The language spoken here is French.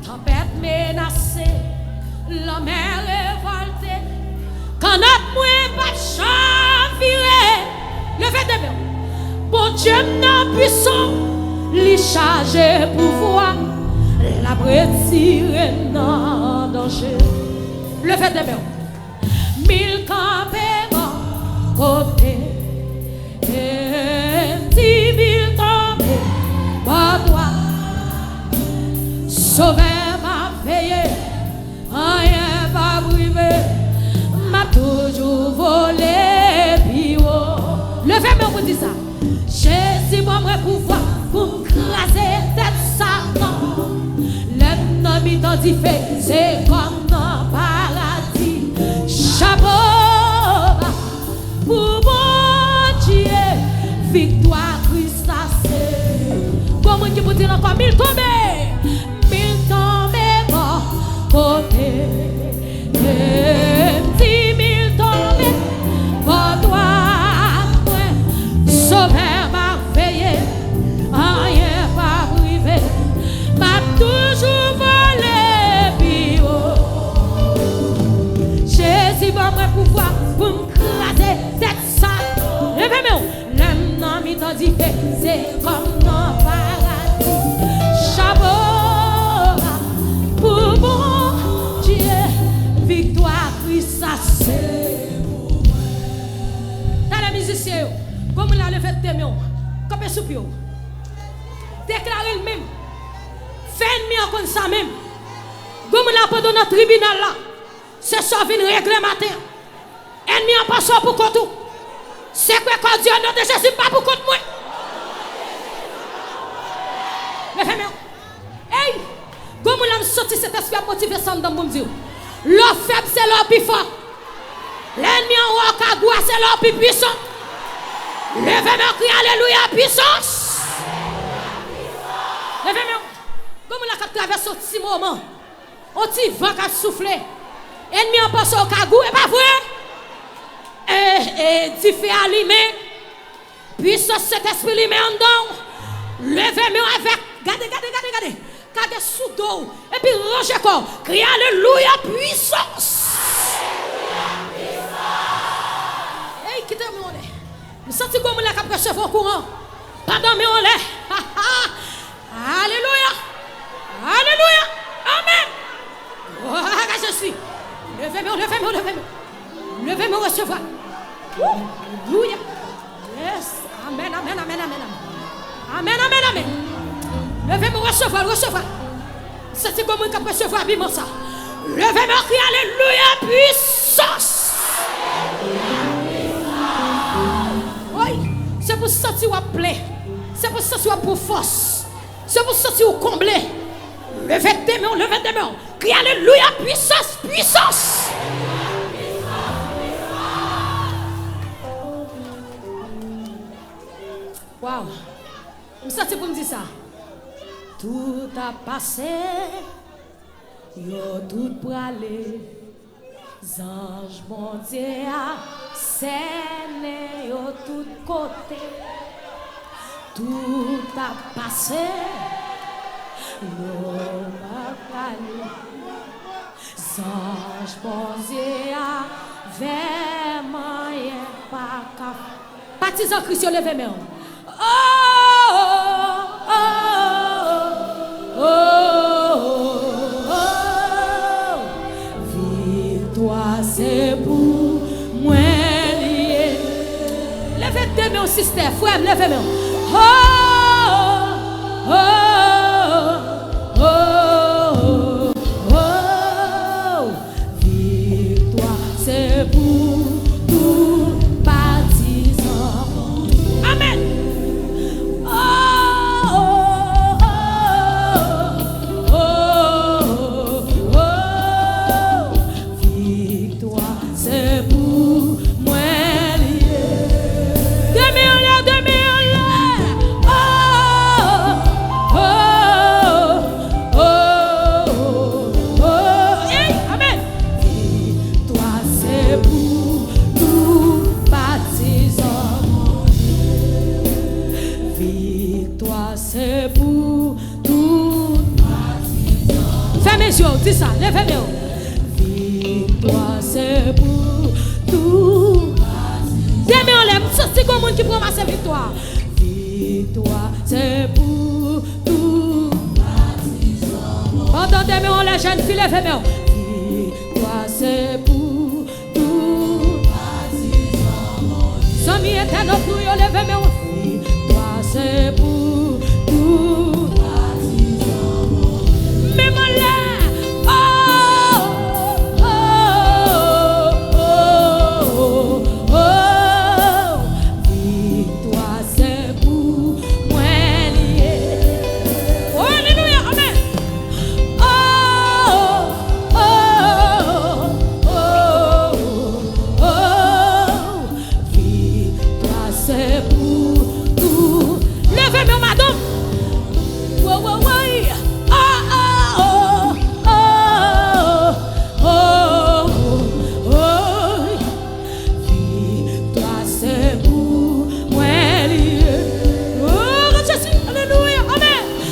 tempête menacée, la mer révoltée, quand notre moins pas chaviré, levez des mains. Bon Dieu n'a puissant, li chargé pouvoir, la retiré dans danger. Levez des mains. 1000 campements côté, et 10 000 tombés par toi. Sauver m'a veillé, rien va briver, m'a toujours volé puis haut. Levez-moi pour dire ça. Jésus m'a pouvoir pour craser tête Satan. L'ennemi t'a dit fait, c'est comme dans paradis. Chapeau pour mon Dieu, victoire Christ a c'est. Comment qui peut dire encore 1000 tombés? Côté, 10 000 tombés, pour toi, sauver m'a veillé, rien pas privé, m'a toujours volé, puis Jésus va me pouvoir pour me craser cette salle. Levez-moi, l'ennemi t'a dit c'est comme dans paradis. Chapeau pour moi. Victoire, Christ, ça c'est. Dans les musiciens, comme on a levé de témoin, comme un soupir, déclarez le même, faites mieux comme ça même. Comme on a pas dans notre tribunal là, c'est ça vient régler matin. Ennemi en passant pour compte tout. C'est quoi quand Dieu n'a de Jésus pas pour compte moi. Levez-moi. Hey, comme on a sorti cet esprit à motiver ça dans mon Dieu. L'homme faible, c'est l'homme plus fort. L'ennemi en haut, Kagua, c'est l'homme plus puissant. Levez-moi, criez Alléluia, puissance. Levez-moi. Comme on a traversé ce petit moment, on petit vent qui a soufflé. L'ennemi en passe au Kagou, et pas vrai? Et tu fais allumer. Puissance, cet esprit lui met en dedans. Levez-moi avec. Regardez. Regardez sous dos. Et puis rangez corps. Criez Alléluia, puissance. Hey, quittez-moi. Vous sentez comme on a capté cheveux au courant. Pardon, mais on l'est. Alléluia. Alléluia. Amen. Oh, je suis. Levez-moi. Levez-moi, recevoir. Alléluia. Yes. Amen. Amen. Levez-moi, recevoir. C'est comme on peut recevoir bien ça. Levez-moi, criez Alléluia, puissance. Oui, c'est pour sentir ou plein. C'est pour sentir pour force. C'est pour sentir comblé. Levez tes mains. Criez Alléluia, puissance. Wow. Ça c'est pour me dire ça. Tout a passé, yo tout pour aller. Ange bon Dieu a scène yo tout côté. Tout a passé, yo m'a aller. Ange bon Dieu a vraiment y'a pas qu'à. Partisan Christ levez main. Victoire c'est pour moi lié. Levez tes mains, sister, frère, levez mains. Victoire c'est pour tout partisan. Amen. les yeux, dis ça, levez les yeux. Victoire, c'est pour tout. Demain, on l'aime, c'est comme un qui prend ma victoire. Victoire, c'est pour tout. Pendant demain, on les jeunes filles, levez les yeux. Victoire, c'est pour tout. Sami éternel, nous, levez les yeux. Victoire, c'est pour